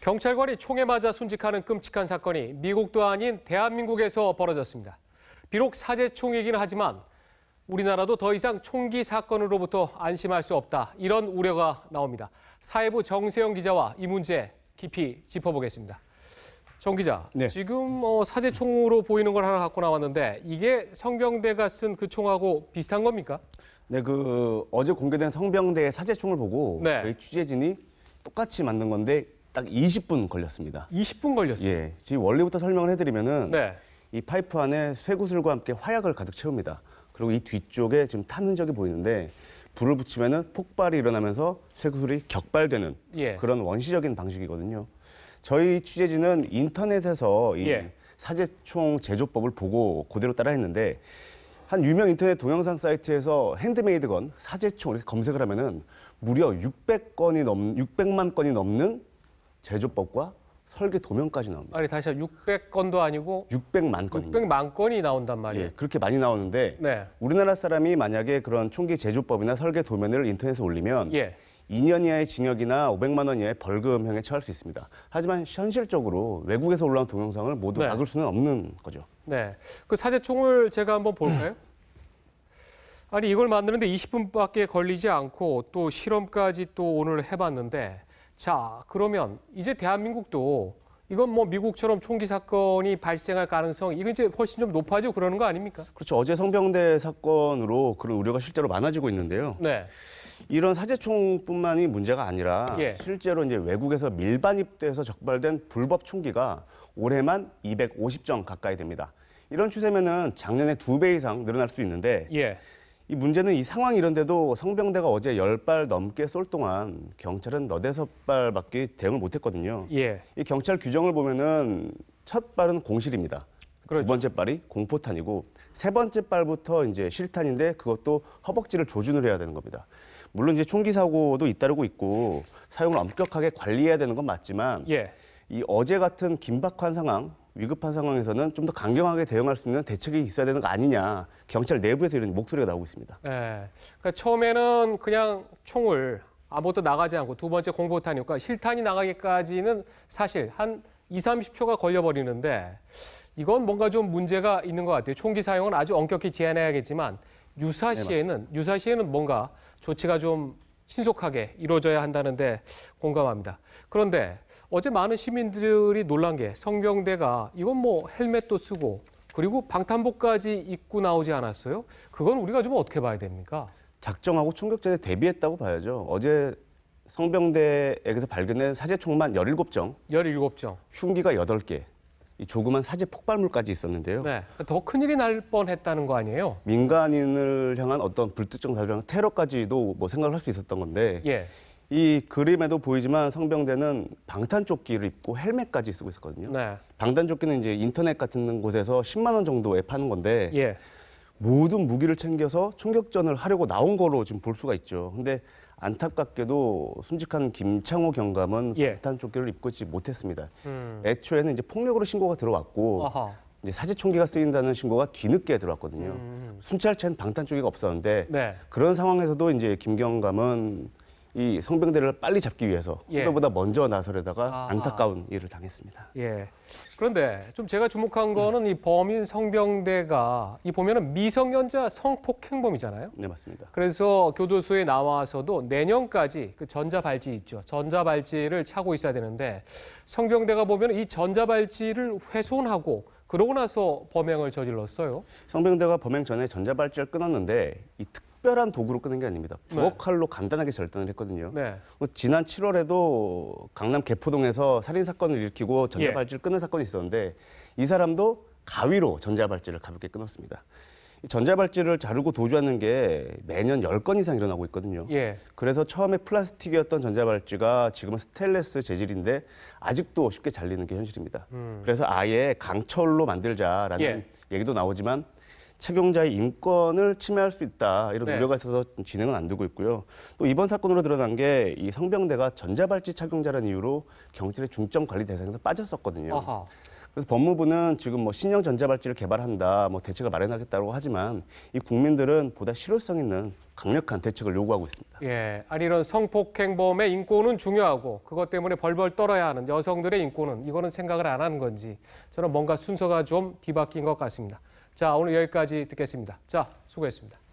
경찰관이 총에 맞아 순직하는 끔찍한 사건이 미국도 아닌 대한민국에서 벌어졌습니다. 비록 사제총이긴 하지만 우리나라도 더 이상 총기 사건으로부터 안심할 수 없다. 이런 우려가 나옵니다. 사회부 정세영 기자와 이 문제 깊이 짚어보겠습니다. 정 기자, 네. 지금 사제총으로 보이는 걸 하나 갖고 나왔는데 이게 성병대가 쓴 그 총하고 비슷한 겁니까? 네, 어제 공개된 성병대의 사제총을 보고 네. 저희 취재진이 똑같이 만든 건데 딱 20분 걸렸습니다. 20분 걸렸어요. 예, 지금 원리부터 설명을 해드리면은 네. 이 파이프 안에 쇠구슬과 함께 화약을 가득 채웁니다. 그리고 이 뒤쪽에 지금 탄 흔적이 보이는데 불을 붙이면은 폭발이 일어나면서 쇠구슬이 격발되는 예. 그런 원시적인 방식이거든요. 저희 취재진은 인터넷에서 이 예. 사제총 제조법을 보고 그대로 따라했는데 한 유명 인터넷 동영상 사이트에서 핸드메이드건 사제총 이렇게 검색을 하면은 무려 600만 건이 넘는 제조법과 설계 도면까지 나옵니다. 아니 다시 600건도 아니고 600만 건입니다. 600만 건이 나온단 말이에요. 예, 그렇게 많이 나오는데 네. 우리나라 사람이 만약에 그런 총기 제조법이나 설계 도면을 인터넷에 올리면 예. 2년 이하의 징역이나 500만 원 이하의 벌금형에 처할 수 있습니다. 하지만 현실적으로 외국에서 올라온 동영상을 모두 네. 막을 수는 없는 거죠. 네, 그 사제총을 제가 한번 볼까요? 아니 이걸 만드는데 20분밖에 걸리지 않고 또 실험까지 또 오늘 해봤는데 자 그러면 이제 대한민국도 이건 뭐 미국처럼 총기 사건이 발생할 가능성 이건 이제 훨씬 좀 높아지고 그러는 거 아닙니까? 그렇죠. 어제 성병대 사건으로 그런 우려가 실제로 많아지고 있는데요. 네, 이런 사제총뿐만이 문제가 아니라 예. 실제로 이제 외국에서 밀반입돼서 적발된 불법 총기가 올해만 250정 가까이 됩니다. 이런 추세면은 작년에 2배 이상 늘어날 수도 있는데 예, 이 문제는 이 상황이 이런데도 성병대가 어제 10발 넘게 쏠 동안 경찰은 너댓 발밖에 대응을 못했거든요. 예, 이 경찰 규정을 보면은 첫 발은 공실입니다. 그렇죠. 두 번째 발이 공포탄이고 세 번째 발부터 이제 실탄인데 그것도 허벅지를 조준을 해야 되는 겁니다. 물론 이제 총기 사고도 잇따르고 있고 사용을 엄격하게 관리해야 되는 건 맞지만 예. 이 어제 같은 긴박한 상황, 위급한 상황에서는 좀 더 강경하게 대응할 수 있는 대책이 있어야 되는 거 아니냐. 경찰 내부에서 이런 목소리가 나오고 있습니다. 예. 그러니까 처음에는 그냥 총을 아무것도 나가지 않고 두 번째 공포탄이니까 실탄이 나가기까지는 사실 한 2, 30초가 걸려버리는데 이건 뭔가 좀 문제가 있는 것 같아요. 총기 사용은 아주 엄격히 제한해야겠지만 유사시에는 뭔가 조치가 좀 신속하게 이루어져야 한다는데 공감합니다. 그런데 어제 많은 시민들이 놀란 게 성병대가 이건 뭐 헬멧도 쓰고 그리고 방탄복까지 입고 나오지 않았어요? 그건 우리가 좀 어떻게 봐야 됩니까? 작정하고 총격전에 대비했다고 봐야죠. 어제 성병대에게서 발견된 사제총만 17정, 17정. 흉기가 8개, 이 조그만 사제 폭발물까지 있었는데요. 네. 더 큰일이 날 뻔했다는 거 아니에요? 민간인을 향한 어떤 불특정 다수랑 테러까지도 뭐 생각을 할 수 있었던 건데 예. 이 그림에도 보이지만 성병대는 방탄조끼를 입고 헬멧까지 쓰고 있었거든요. 네. 방탄조끼는 이제 인터넷 같은 곳에서 10만 원 정도에 파는 건데 예. 모든 무기를 챙겨서 총격전을 하려고 나온 거로 지금 볼 수가 있죠. 근데 안타깝게도 순직한 김창호 경감은 예. 방탄조끼를 입고 있지 못했습니다. 애초에는 이제 폭력으로 신고가 들어왔고 아하. 이제 사제총기가 쓰인다는 신고가 뒤늦게 들어왔거든요. 순찰차엔 방탄조끼가 없었는데 네. 그런 상황에서도 이제 김 경감은 이 성병대를 빨리 잡기 위해서 예. 후배보다 먼저 나서려다가 아하. 안타까운 일을 당했습니다. 예. 그런데 좀 제가 주목한 거는 이 범인 성병대가 이 보면은 미성년자 성폭행범이잖아요. 네, 맞습니다. 그래서 교도소에 나와서도 내년까지 그 전자발찌 있죠. 전자발찌를 차고 있어야 되는데 성병대가 보면 이 전자발찌를 훼손하고 그러고 나서 범행을 저질렀어요. 성병대가 범행 전에 전자발찌를 끊었는데 이 특별한 도구로 끊은 게 아닙니다. 부엌칼로 간단하게 절단을 했거든요. 네. 지난 7월에도 강남 개포동에서 살인 사건을 일으키고 전자발찌를 끊은 사건이 있었는데 이 사람도 가위로 전자발찌를 가볍게 끊었습니다. 이 전자발찌를 자르고 도주하는 게 매년 10건 이상 일어나고 있거든요. 예. 그래서 처음에 플라스틱이었던 전자발찌가 지금은 스테인리스 재질인데 아직도 쉽게 잘리는 게 현실입니다. 그래서 아예 강철로 만들자라는 예. 얘기도 나오지만 착용자의 인권을 침해할 수 있다 이런 네. 우려가 있어서 진행은 안 되고 있고요. 또 이번 사건으로 드러난 게 이 성병대가 전자발찌 착용자라는 이유로 경찰의 중점 관리 대상에서 빠졌었거든요. 아하. 그래서 법무부는 지금 뭐 신형 전자발찌를 개발한다, 뭐 대책을 마련하겠다고 하지만 이 국민들은 보다 실효성 있는 강력한 대책을 요구하고 있습니다. 예, 아니 이런 성폭행범의 인권은 중요하고 그것 때문에 벌벌 떨어야 하는 여성들의 인권은 이거는 생각을 안 하는 건지 저는 뭔가 순서가 좀 뒤바뀐 것 같습니다. 자, 오늘 여기까지 듣겠습니다. 자, 수고했습니다.